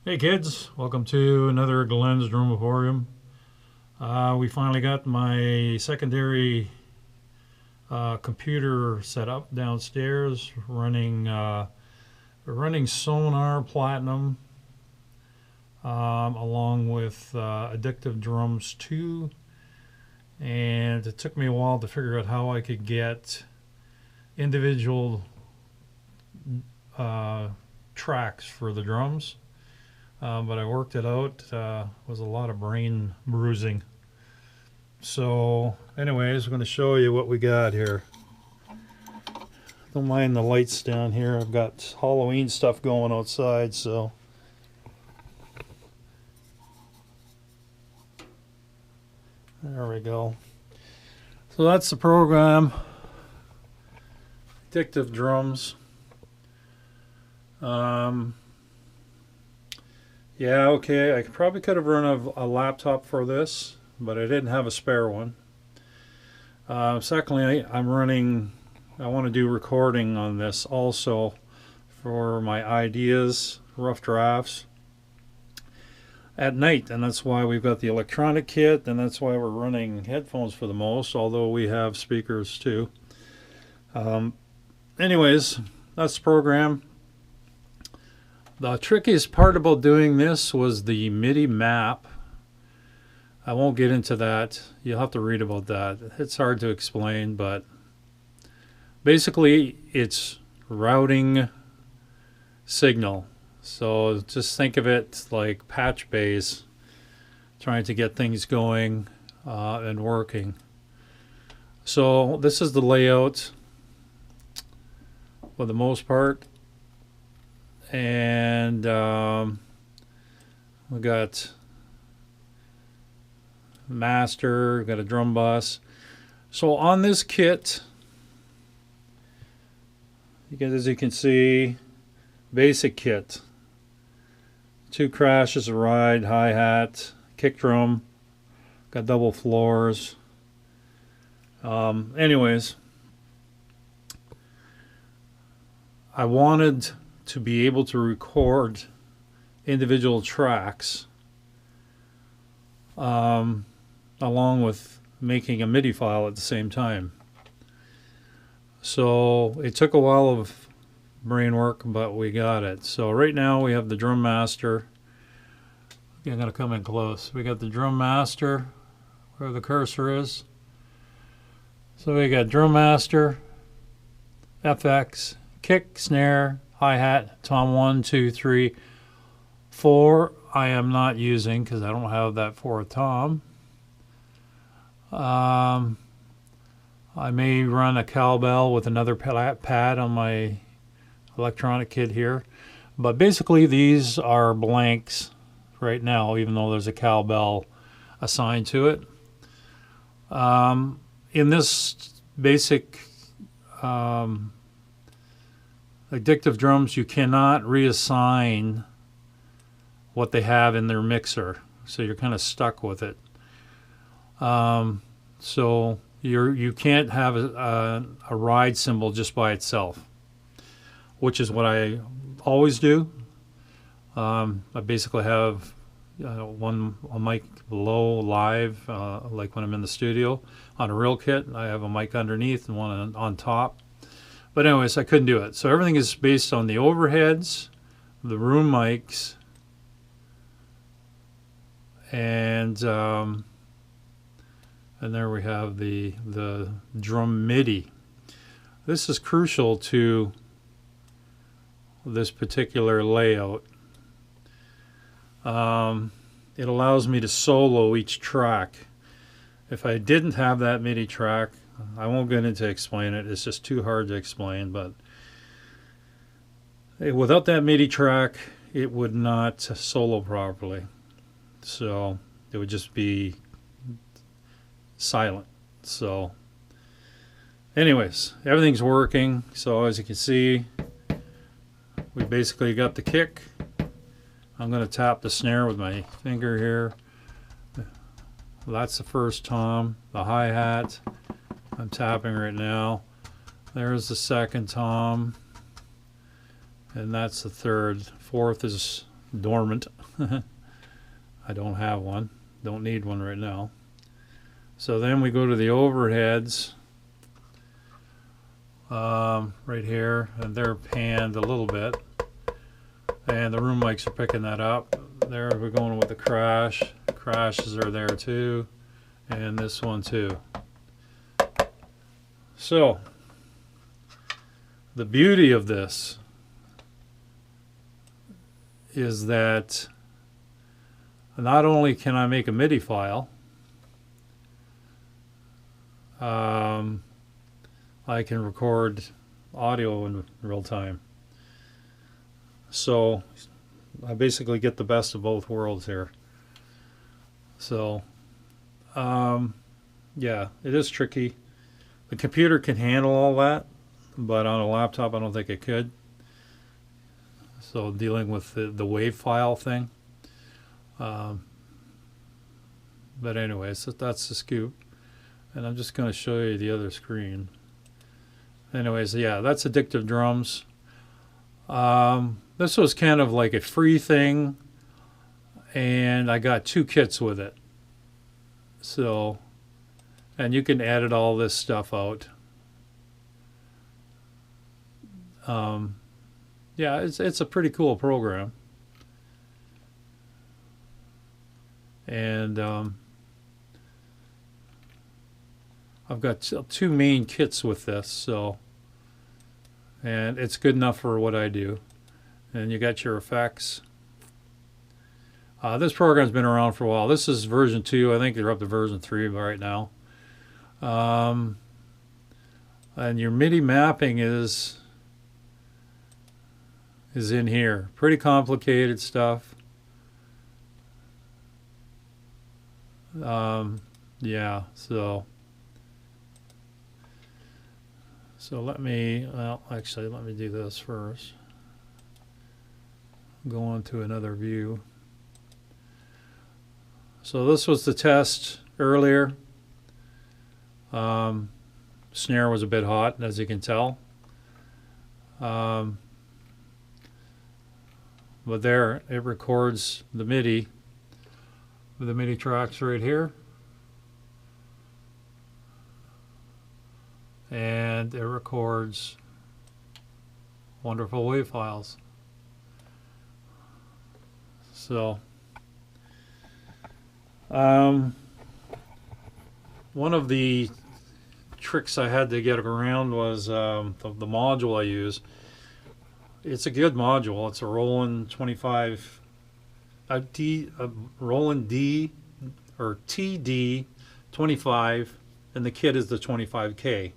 Hey kids, welcome to another Glenn's Drum Emporium. We finally got my secondary computer set up downstairs, running Sonar Platinum along with Addictive Drums 2, and it took me a while to figure out how I could get individual tracks for the drums. But I worked it out. Was a lot of brain bruising. So, anyways, I'm going to show you what we got here. Don't mind the lights down here. I've got Halloween stuff going outside, so. There we go. So that's the program. Addictive Drums. Yeah, okay, I probably could have run a laptop for this, but I didn't have a spare one. Secondly, I want to do recording on this also for my ideas, rough drafts, at night, and that's why we've got the electronic kit, and that's why we're running headphones for the most, although we have speakers too. Anyways, that's the program. The trickiest part about doing this was the Midi map. I won't get into that. You'll have to read about that. It's hard to explain, but basically it's routing signal. So just think of it like patch bays, trying to get things going and working. So this is the layout for the most part. And we got master, got a drum bus. So on this kit, as you can see, basic kit. 2 crashes, a ride, hi-hat, kick drum, got double floors. Anyways, I wanted to be able to record individual tracks along with making a Midi file at the same time. So it took a while of brain work, but we got it. So right now we have the drum master. I'm going to come in close. We got the drum master where the cursor is. So we got drum master, FX, kick, snare, hi-hat, tom 1, 2, 3, 4 I am not using because I don't have that 4th tom. I may run a cowbell with another pad on my electronic kit here, but basically these are blanks right now, even though there's a cowbell assigned to it. In this basic Addictive Drums, you cannot reassign what they have in their mixer, so you're kind of stuck with it. So you can't have a ride cymbal just by itself, which is what I always do. I basically have a mic below live, like when I'm in the studio. On a real kit, I have a mic underneath and one on top. But anyways, I couldn't do it. So everything is based on the overheads, the room mics, and there we have the drum Midi. This is crucial to this particular layout. It allows me to solo each track. If I didn't have that Midi track, I won't get into explain it. It's just too hard to explain. But without that Midi track, it would not solo properly. So it would just be silent. So anyways, everything's working. So as you can see, we basically got the kick. I'm going to tap the snare with my finger here. That's the 1st tom. The hi-hat, I'm tapping right now. There's the 2nd tom, and that's the 3rd. 4th is dormant. I don't have one. Don't need one right now. So then we go to the overheads. Right here, and they're panned a little bit. And the room mics are picking that up. There we're going with the crash. Crashes are there too. And this one too. So, the beauty of this is that not only can I make a MIDI file, I can record audio in real time. So I basically get the best of both worlds here. So yeah, it is tricky. The computer can handle all that, but on a laptop I don't think it could. So dealing with the wave file thing. But anyways, so that's the scoop. And I'm just going to show you the other screen. Anyways, yeah, that's Addictive Drums. This was kind of like a free thing, and I got 2 kits with it. So, and you can edit all this stuff out. Yeah, it's a pretty cool program. And I've got 2 main kits with this, so, and it's good enough for what I do. And you got your effects. This program's been around for a while. This is version 2. I think they're up to version 3 right now. And your MIDI mapping is in here. Pretty complicated stuff. Yeah, so let me, well, actually, let me do this first. Go on to another view. So this was the test earlier. Snare was a bit hot, as you can tell. But there, it records the MIDI. The MIDI tracks right here. And it records wonderful wave files. So, one of the tricks I had to get around was the module I use. It's a good module. It's a Roland 25, Roland D or TD 25, and the kit is the 25K.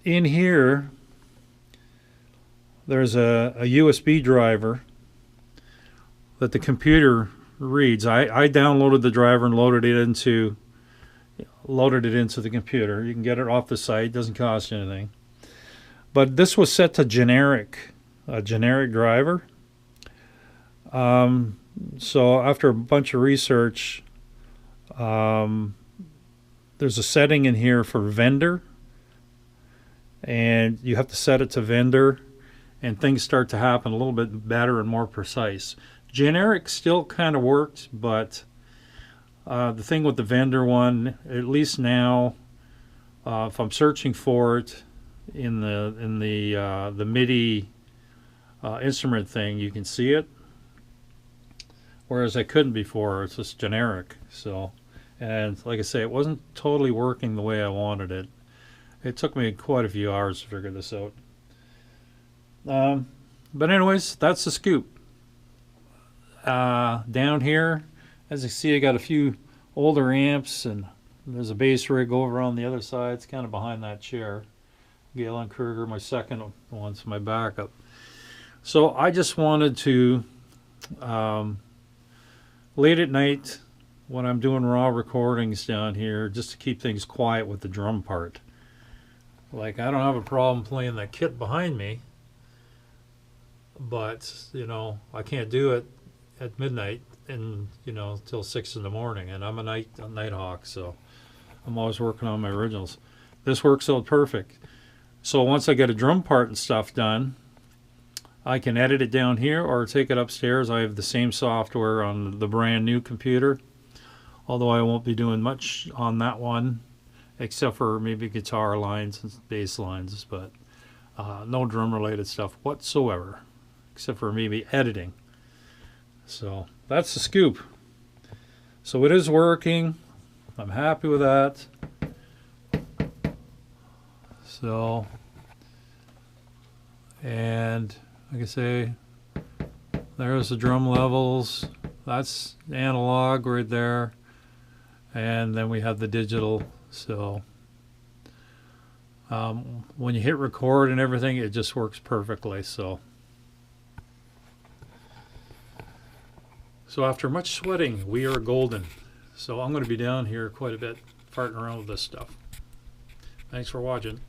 In here, there's a USB driver that the computer reads. I downloaded the driver and loaded it into the computer. You can get it off the site. It doesn't cost you anything. But this was set to a generic driver. So after a bunch of research, there's a setting in here for vendor, and you have to set it to vendor, and things start to happen a little bit better and more precise. Generic still kind of worked, but the thing with the vendor one, at least now, if I'm searching for it in the MIDI instrument thing, you can see it, whereas I couldn't before. It's just generic. So, and like I say, it wasn't totally working the way I wanted it. It took me quite a few hours to figure this out. But anyways, that's the scoop. Down here, as you see, I got a few older amps, and there's a bass rig over on the other side. It's kind of behind that chair. Galen Kruger, my second one's my backup. So I just wanted to, late at night when I'm doing raw recordings down here, just to keep things quiet with the drum part. Like, I don't have a problem playing that kit behind me, but, you know, I can't do it at midnight and, you know, till 6 in the morning, and I'm a night hawk, so I'm always working on my originals. This works out perfect. So once I get a drum part and stuff done, I can edit it down here or take it upstairs. I have the same software on the brand new computer, although I won't be doing much on that one except for maybe guitar lines and bass lines, but no drum related stuff whatsoever except for maybe editing. So that's the scoop. So it is working. I'm happy with that. So, and like I say, there's the drum levels. That's analog right there. And then we have the digital. So when you hit record and everything, it just works perfectly. So after much sweating, we are golden. So I'm going to be down here quite a bit, farting around with this stuff. Thanks for watching.